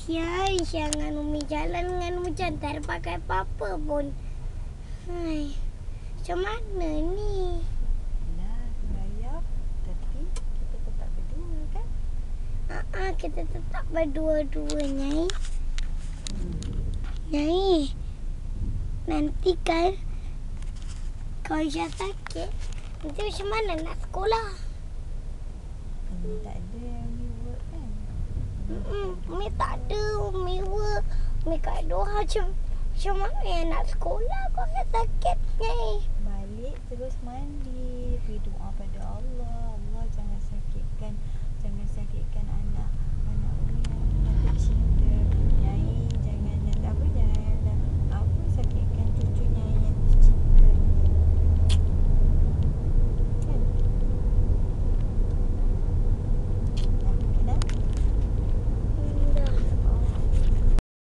Sial, jangan Umi jalan dengan hujan. Tak ada pakai apa-apa pun. Hai, macam mana ni? Nah, rayap. Tapi kita tetap berdua kan? Kita tetap berdua-dua, Nyai. Nyai, nanti kan kalau Aisyah sakit, nanti macam mana nak sekolah? Umi tak ada yang Umi work kan? Umi tak ada. Umi work. Umi kat luar. Macam mana yang nak sekolah kalau nak sakit, Nyai? Balik terus mandi, pergi doa pada Allah.